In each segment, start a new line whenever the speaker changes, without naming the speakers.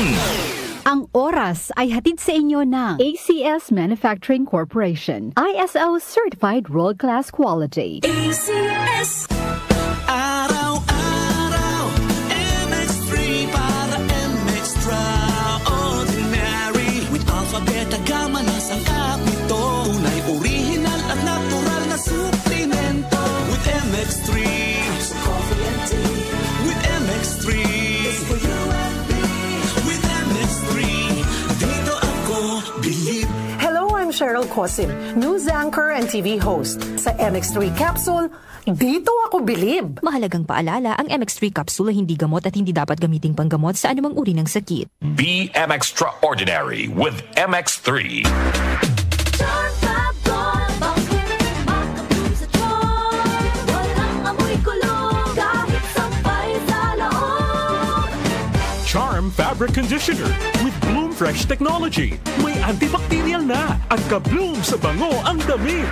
Kapsul.
Ang oras ay hatid sa inyo ng ACS Manufacturing Corporation. ISO Certified World-Class Quality.
ACS. Araw-araw, MX3 para MX-Traordinary. With alpha, beta, gamma, nasang app nito. Tunay, original at natural na suplemento. With MX3, so coffee and tea. With MX3, it's for you and me. With MX3, dito ako believe.
Hello, I'm Cheryl Cosim, news anchor and TV host. Sa MX3 Capsule, dito ako bilib.
Mahalagang paalala, ang MX3 capsule ay hindi gamot at hindi dapat gamiting panggamot sa anumang uri ng sakit.
Be MX-Traordinary with MX3.
Charm Fabric Conditioner with Bloom Fresh Technology. May antibacterial na at ka-bloom sa bango ang damit.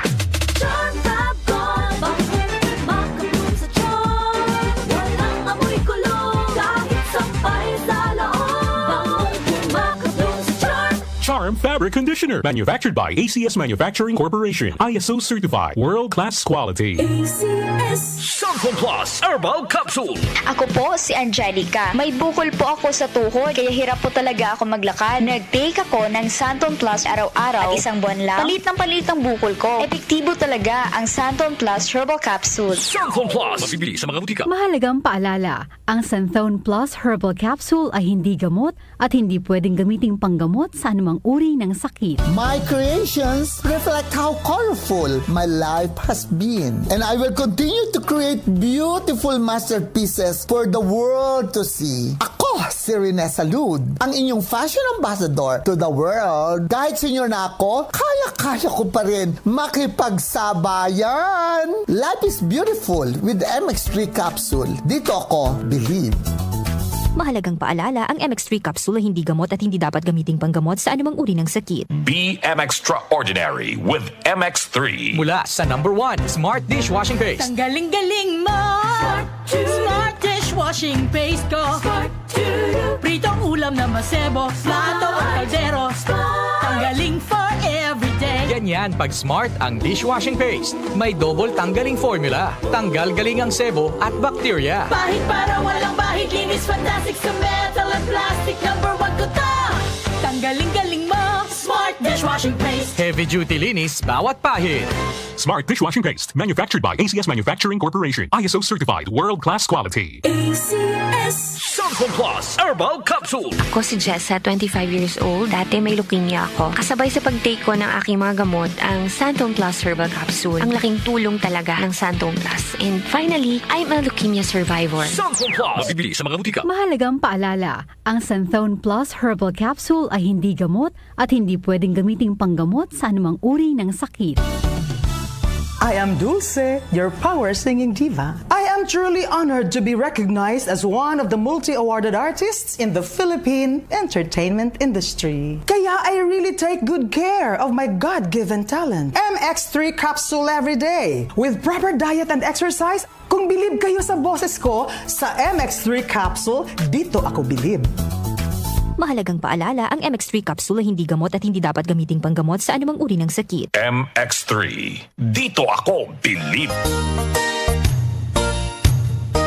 Charm Fab Gold, bakit maka-bloom sa charm? Walang amoy kulong, kahit sampay sa loob. Maka-bloom sa charm.
Charm Fabric Conditioner. Manufactured by ACS Manufacturing Corporation. ISO certified. World-class quality.
ACS.
Santon Plus Herbal Capsule.
Ako po si Angelica. May bukol po ako sa tuhod, kaya hirap po talaga ako maglakad. Nag-take ako ng Santon Plus araw-araw at isang buwan lang. Palit ang bukol ko. Epektibo talaga ang Santon Plus Herbal Capsule.
Santon Plus. Mabibili sa mga butika.
Mahalagang paalala, ang Santhone Plus Herbal Capsule ay hindi gamot at hindi pwedeng gamiting panggamot sa anumang uri ng sakit.
My creations reflect how colorful my life has been. And I will continue to create beautiful masterpieces for the world to see. Ako, si Rene Salud, ang inyong fashion ambassador to the world. Kahit senior na ako, kaya-kaya ko pa rin makipagsabayan. Life is beautiful with MX3 Capsule. Dito ako, believe.
Mahalagang paalala, ang MX3 capsule ay hindi gamot at hindi dapat gamiting panggamot sa anumang uri ng sakit.
Be MX-Traordinary with MX3.
Mula sa #1 Smart Dishwashing Paste.
Tanggaling-galing mo. Smart dishwashing paste ko. Pritong ulam na masebo. Plato at kaldero. Tanggaling for everyday.
Ganyan pag Smart ang dishwashing paste. May double tanggaling formula. Tanggal galing ang sebo at bacteria.
Bahid para walang bahid. Linis fantastic sa metal at plastic. #1 ko to. Tanggaling-galing mo. Smart dishwashing paste.
Heavy duty linis bawat pahid.
Smart Dishwashing Paste. Manufactured by ACS Manufacturing Corporation. ISO certified. World-class quality.
ACS.
Santon Plus Herbal Capsule.
Ako si Jessa, 25 years old. Dati may leukemia ako. Kasabay sa pag-take ko ng aking mga gamot, ang Santon Plus Herbal Capsule. Ang laking tulong talaga ng Santon Plus. And finally, I'm a leukemia survivor.
Santon Plus. Mabibili sa mga butika.
Mahalagang paalala, ang Santhone Plus Herbal Capsule ay hindi gamot at hindi pwedeng gamiting panggamot sa anumang uri ng sakit.
I am Dulce, your power singing diva. I am truly honored to be recognized as one of the multi-awarded artists in the Philippine entertainment industry. Kaya I really take good care of my God-given talent. MX3 capsule every day. With proper diet and exercise, kung bilib kayo sa boses ko, sa MX3 capsule, dito ako bilib.
Mahalagang paalala, ang MX3 capsule ay hindi gamot at hindi dapat gamiting panggamot sa anumang uri ng sakit.
MX3. Dito ako believe.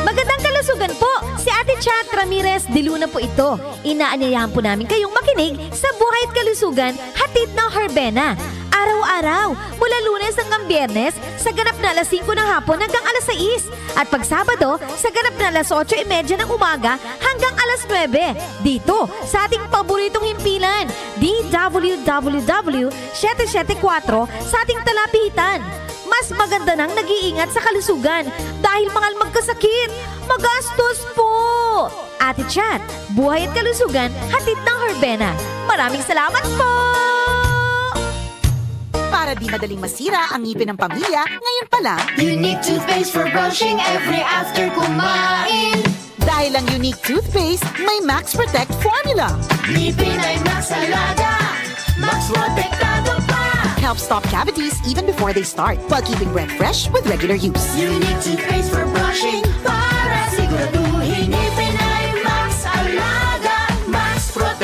Magandang kalusugan po! Si Ate Chat Ramirez de Luna po ito. Inaanyayahan po namin kayong makinig sa Buhay at Kalusugan, hatid ng Herbena. Araw-araw, mula Lunes hanggang Biyernes, sa ganap na alas 5 ng hapon hanggang alas 6. At pag Sabado, sa ganap na alas 8:30 ng umaga hanggang alas 9. Dito, sa ating paboritong himpilan, DWWW 774 sa ating talapitan. Mas maganda nang nag-iingat sa kalusugan dahil mahal magkasakit. Magastos po! Ate Chat, Buhay at Kalusugan, hatid ng Herbena. Maraming salamat po!
Para di madaling masira ang ngipin ng pamilya, ngayon pa lang,
Unique toothpaste for brushing every after kumain.
Dahil ang Unique toothpaste, may Max Protect formula.
Ngipin ay Max Alaga, Max Protektado pa.
Helps stop cavities even before they start, while keeping breath fresh with regular use.
Unique toothpaste for brushing, para siguraduhin ngipin ay Max Alaga, Max Protect.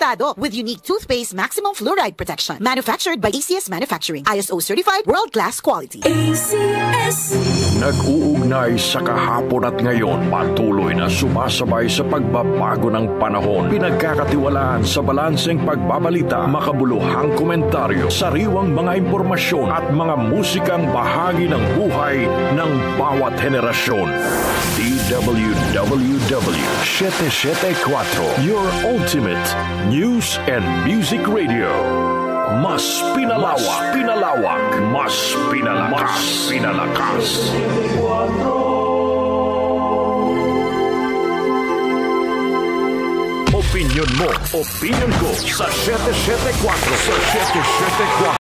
protektado with unique toothpaste maximum fluoride protection. Manufactured by ACS Manufacturing. ISO certified world-class quality.
ACS. Nag-uugnay sa kahapon at ngayon, patuloy na sumasabay sa pagbabago ng panahon. Pinagkakatiwalaan sa balanseng pagbabalita, makabuluhang komentaryo, sariwang mga impormasyon at mga musikang bahagi ng buhay ng bawat henerasyon. DWWW 774, your ultimate news and music radio. Mas pinalawak, mas pinalakas. Opinion mo, opinion ko sa 774.